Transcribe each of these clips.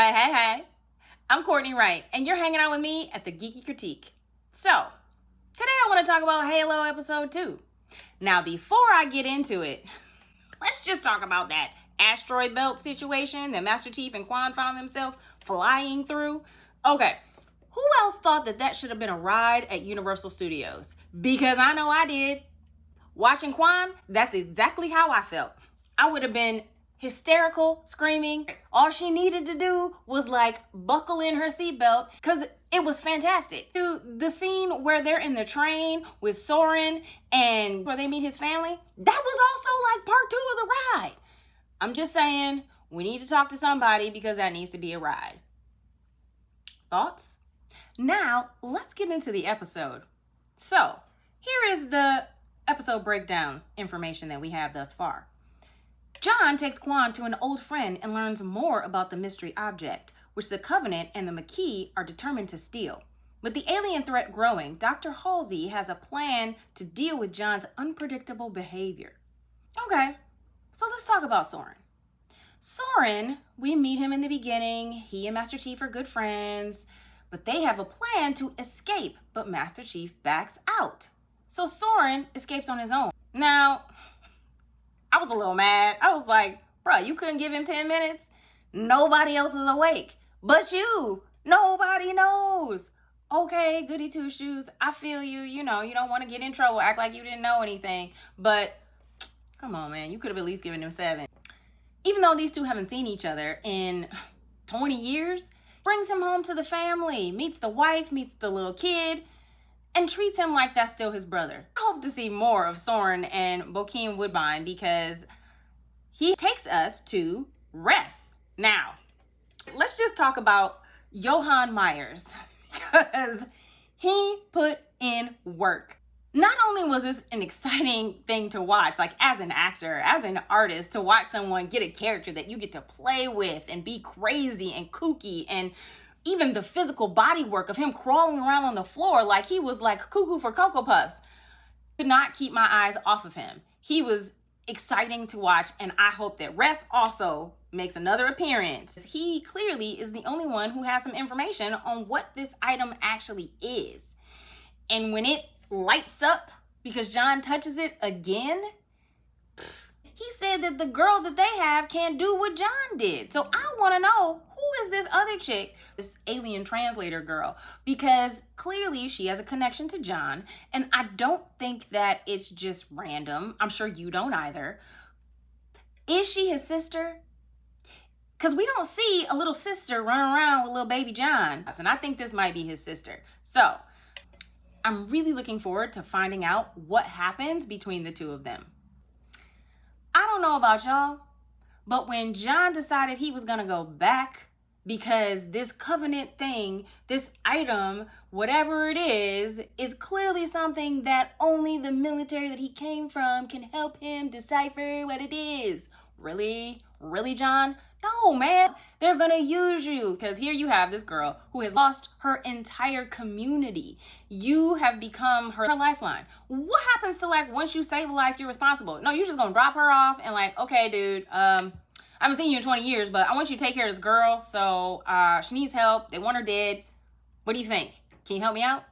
Hey. I'm Courtney Wright, and you're hanging out with me at the Geeky Critique. So, today I want to talk about Halo Episode 2. Now, before I get into it, let's just talk about that asteroid belt situation that Master Chief and Quan found themselves flying through. Okay, who else thought that should have been a ride at Universal Studios? Because I know I did. Watching Quan, that's exactly how I felt. I would have been hysterical, screaming. All she needed to do was buckle in her seatbelt because it was fantastic. The scene where they're in the train with Soren and where they meet his family, that was also part 2 of the ride. I'm just saying, we need to talk to somebody because that needs to be a ride. Thoughts? Now, let's get into the episode. So, here is the episode breakdown information that we have thus far. John takes Quan to an old friend and learns more about the mystery object, which the Covenant and the Maquis are determined to steal. With the alien threat growing, Dr. Halsey has a plan to deal with John's unpredictable behavior. Okay, so let's talk about Soren. Soren, we meet him in the beginning. He and Master Chief are good friends, but they have a plan to escape, but Master Chief backs out. So Soren escapes on his own. Now, I was a little mad. I was like, bruh, you couldn't give him 10 minutes? Nobody else is awake. But you. Nobody knows. Okay, goody two shoes. I feel you. You know, you don't want to get in trouble. Act like you didn't know anything. But come on, man. You could have at least given him 7. Even though these two haven't seen each other in 20 years, brings him home to the family, meets the wife, meets the little kid, and treats him like that's still his brother. I hope to see more of Soren and Bokeem Woodbine because he takes us to Reth. Now, let's just talk about Johan Myers because he put in work. Not only was this an exciting thing to watch, as an actor, as an artist, to watch someone get a character that you get to play with and be crazy and kooky, and even the physical body work of him crawling around on the floor like he was cuckoo for Cocoa Puffs. Could not keep my eyes off of him. He was exciting to watch, and I hope that Ref also makes another appearance. He clearly is the only one who has some information on what this item actually is. And when it lights up because John touches it again, he said that the girl that they have can't do what John did. So I want to know, who is this other chick, this alien translator girl? Because clearly she has a connection to John, and I don't think that it's just random. I'm sure you don't either. Is she his sister? Because we don't see a little sister running around with little baby John. And I think this might be his sister. So I'm really looking forward to finding out what happens between the two of them. I don't know about y'all, but when John decided he was gonna go back because this Covenant thing, this item, whatever it is clearly something that only the military that he came from can help him decipher what it is. Really? Really, John? No, man. They're gonna use you because here you have this girl who has lost her entire community. You have become her lifeline. What happens to once you save a life, you're responsible? No, you're just gonna drop her off and okay, dude, I haven't seen you in 20 years, but I want you to take care of this girl. So she needs help. They want her dead. What do you think? Can you help me out?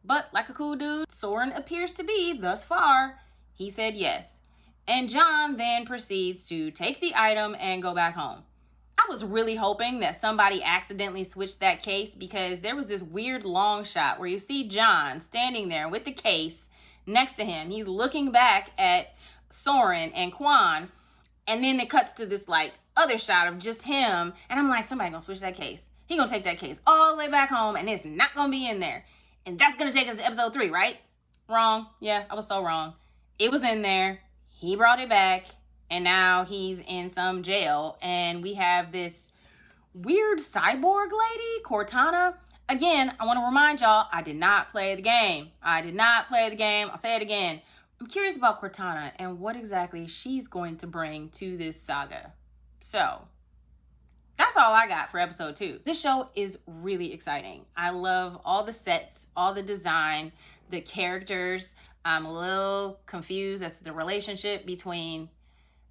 But like a cool dude, Soren appears to be thus far, he said yes. And John then proceeds to take the item and go back home. I was really hoping that somebody accidentally switched that case because there was this weird long shot where you see John standing there with the case next to him. He's looking back at Soren and Quan, and then it cuts to this other shot of just him. And I'm like, somebody gonna switch that case. He gonna take that case all the way back home and it's not gonna be in there. And that's gonna take us to episode 3, right? Wrong. Yeah, I was so wrong. It was in there. He brought it back, and now he's in some jail, and we have this weird cyborg lady, Cortana. Again, I want to remind y'all, I did not play the game. I'll say it again. I'm curious about Cortana and what exactly she's going to bring to this saga. So, that's all I got for episode 2. This show is really exciting. I love all the sets, all the design, the characters. I'm a little confused as to the relationship between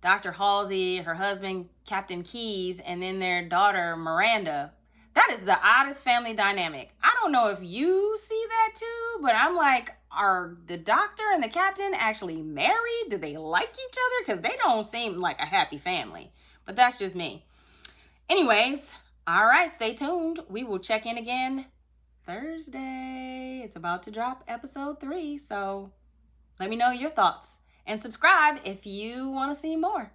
Dr. Halsey, her husband, Captain Keyes, and then their daughter, Miranda. That is the oddest family dynamic. I don't know if you see that too, but I'm like, are the doctor and the captain actually married? Do they like each other? Because they don't seem like a happy family. But that's just me. Anyways, all right, stay tuned. We will check in again Thursday. It's about to drop episode 3, so let me know your thoughts. And subscribe if you want to see more.